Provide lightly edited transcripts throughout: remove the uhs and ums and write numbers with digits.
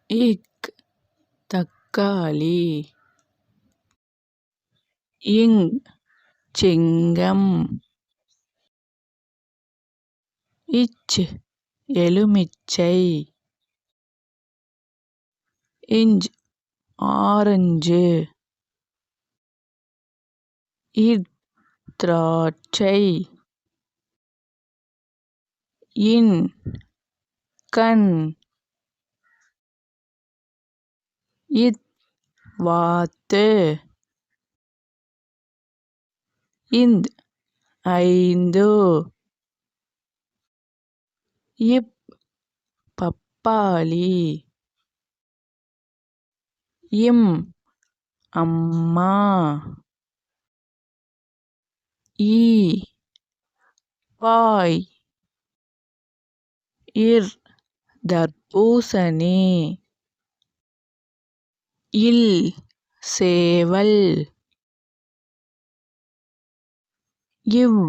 இக் தக்காளி. இங் சிங்கம். இச் எலுமிச்சை. Inch orange. இத் திராட்சை. இன் கண். இத் வாத்து. இந்த் 5. இப் பப்பாளி. இம் அம்மா. ஈ வாய். இர் தர்பூசணி. இல் சேவல். இவ்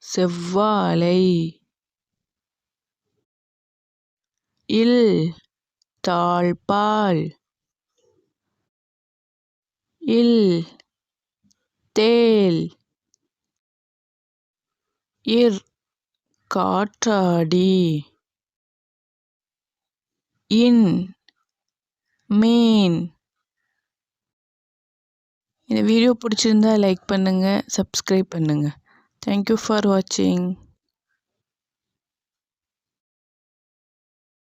செவ்வாழை. இல் தாழ்ப்பாள். இல் தேள். இர் காற்றாடி. இன் மீன். இந்த வீடியோ பிடிச்சிருந்தா லைக் பண்ணுங்கள், சப்ஸ்கிரைப் பண்ணுங்கள். தேங்க்யூ ஃபார் வாட்சிங்.